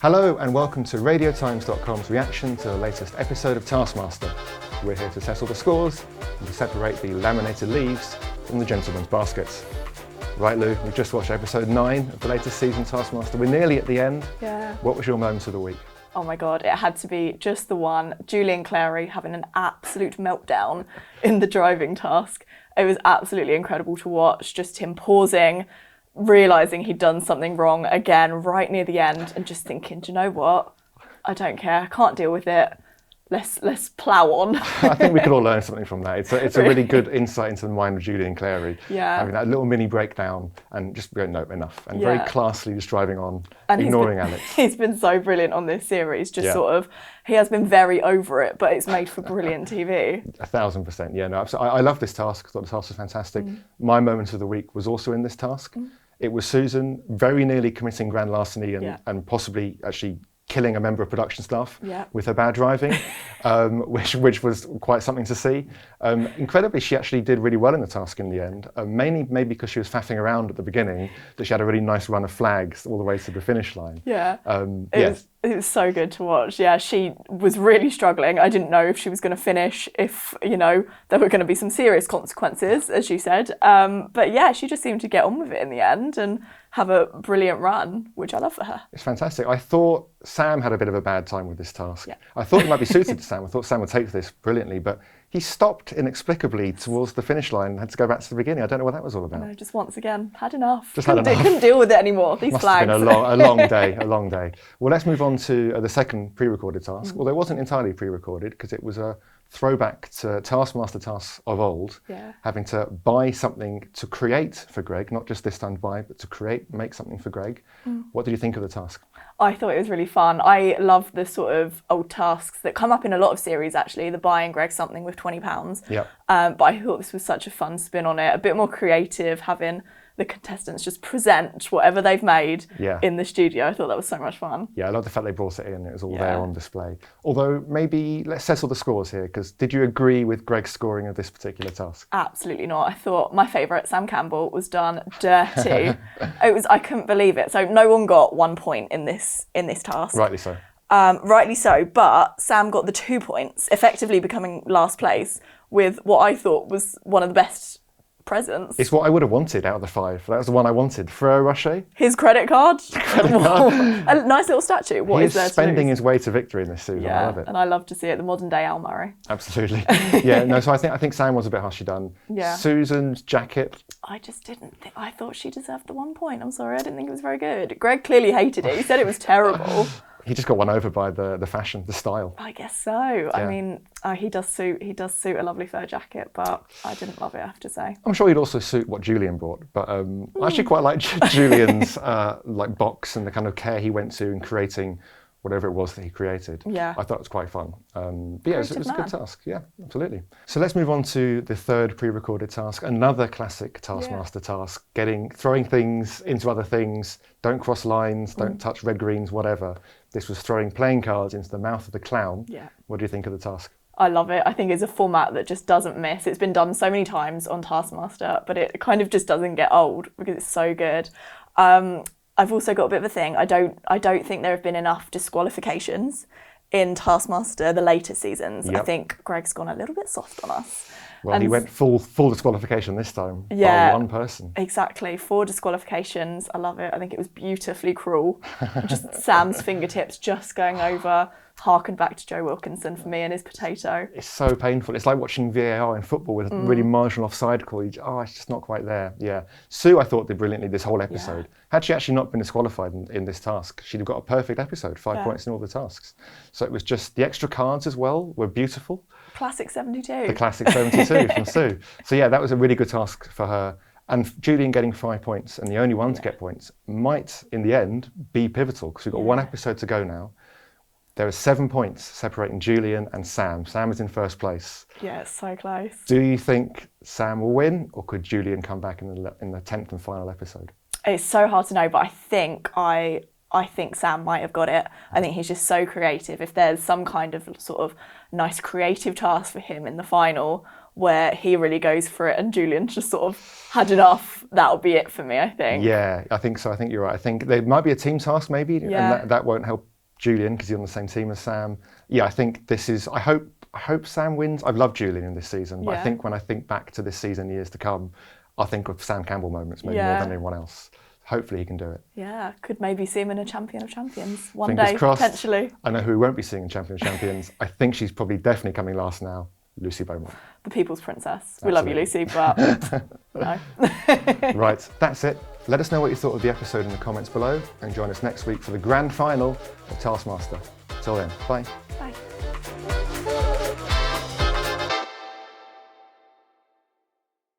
Hello and welcome to RadioTimes.com's reaction to the latest episode of Taskmaster. We're here to settle the scores and to separate the laminated leaves from the gentleman's baskets. Right, Lou, we've just watched episode 9 of the latest season of Taskmaster. We're nearly at the end. Yeah. What was your moment of the week? Oh my God, it had to be just the one. Julian Clary having an absolute meltdown in the driving task. It was absolutely incredible to watch, just him pausing, realising he'd done something wrong again right near the end and just thinking, do you know what? I don't care, I can't deal with it. Let's plough on. I think we could all learn something from that. It's a really good insight into the mind of Julian Clary. Yeah. Having that little mini breakdown and just going, no, enough. And very classily just driving on, and ignoring Alex. He's been so brilliant on this series, just sort of, he has been very over it, but it's made for brilliant TV. 1000%, yeah, no, absolutely. I love this task. I thought the task was fantastic. My moment of the week was also in this task. It was Susan very nearly committing grand larceny and possibly actually killing a member of production staff with her bad driving, which was quite something to see. Incredibly, she actually did really well in the task in the end, mainly maybe because she was faffing around at the beginning, that she had a really nice run of flags all the way to the finish line. Yeah, it was so good to watch. Yeah, she was really struggling. I didn't know if she was going to finish, if, you know, there were going to be some serious consequences, as she said. But yeah, she just seemed to get on with it in the end and have a brilliant run, which I love for her. It's fantastic. I thought Sam had a bit of a bad time with this task. Yeah. I thought it might be suited to Sam. I thought Sam would take this brilliantly, but he stopped inexplicably towards the finish line and had to go back to the beginning. I don't know what that was all about. No, just once again, had enough. Couldn't deal with it anymore, these flags. Must have been a long day. Well, let's move on to the second pre-recorded task. Although it wasn't entirely pre-recorded because it was a throwback to Taskmaster tasks of old, having to buy something to create for Greg, not just this time buy, but to make something for Greg. What did you think of the task? I thought it was really fun. I love the sort of old tasks that come up in a lot of series, actually, the buying Greg something with £20. Yeah. But I thought this was such a fun spin on it, a bit more creative, having the contestants just present whatever they've made in the studio. I thought that was so much fun. Yeah, I love the fact they brought it in. It was all there on display. Although maybe let's settle the scores here, because did you agree with Greg's scoring of this particular task? Absolutely not. I thought my favourite, Sam Campbell, was done dirty. I couldn't believe it. So no one got 1 point in this task. Rightly so. Rightly so, but Sam got the 2 points, effectively becoming last place with what I thought was one of the best presents. It's what I would have wanted out of the 5. That was the one I wanted. Ferrero Rocher. His credit card. A nice little statue. What is there to spending lose? his way to victory in this season. Yeah, I love it. And I love to see it. The modern day Al Murray. Absolutely. Yeah. No. So I think Sam was a bit harshly done. Yeah. Susan's jacket. I just didn't think. I thought she deserved the 1 point. I'm sorry. I didn't think it was very good. Greg clearly hated it. He said it was terrible. He just got won over by the fashion, the style. I guess so. Yeah. I mean, he does suit a lovely fur jacket, but I didn't love it, I have to say. I'm sure he'd also suit what Julian brought, but I actually quite like Julian's like box and the kind of care he went to in creating whatever it was that he created. Yeah. I thought it was quite fun. But yeah, it was a good task. Yeah, absolutely. So let's move on to the third pre-recorded task, another classic Taskmaster task, throwing things into other things, don't cross lines, don't touch red, greens, whatever. This was throwing playing cards into the mouth of the clown. Yeah. What do you think of the task? I love it. I think it's a format that just doesn't miss. It's been done so many times on Taskmaster, but it kind of just doesn't get old because it's so good. I've also got a bit of a thing. I don't think there have been enough disqualifications in Taskmaster the later seasons. I think Greg's gone a little bit soft on us. Well, he went full disqualification this time by one person. Exactly, 4 disqualifications. I love it. I think it was beautifully cruel. Just Sam's fingertips just going over. Harken back to Joe Wilkinson for me and his potato. It's so painful. It's like watching VAR in football with a really marginal offside call. It's just not quite there. Yeah. Sue, I thought, did brilliantly this whole episode. Had she actually not been disqualified in this task, she'd have got a perfect episode, 5 points in all the tasks. So it was just the extra cards as well were beautiful. Classic 72. The classic 72 from Sue. So yeah, that was a really good task for her. And Julian getting 5 points and the only one to get points might, in the end, be pivotal because we've got one episode to go now. There are 7 points separating Julian and Sam. Sam is in first place. Yeah, it's so close. Do you think Sam will win, or could Julian come back in the 10th and final episode? It's so hard to know, but I think Sam might have got it. I think he's just so creative. If there's some kind of sort of nice creative task for him in the final where he really goes for it and Julian's just sort of had enough, that'll be it for me, I think. Yeah, I think so. I think you're right. I think there might be a team task maybe, and that won't help Julian, because he's on the same team as Sam. Yeah, I think this is, I hope Sam wins. I've loved Julian in this season, but I think when I think back to this season, years to come, I'll think of Sam Campbell moments maybe more than anyone else. Hopefully he can do it. Yeah, could maybe see him in a Champion of Champions one Fingers day, crossed. potentially. I know who we won't be seeing in Champion of Champions. I think she's probably definitely coming last now, Lucy Beaumont. The People's Princess. Absolutely. We love you, Lucy, but no. Right, that's it. Let us know what you thought of the episode in the comments below and join us next week for the grand final of Taskmaster. Till then, bye.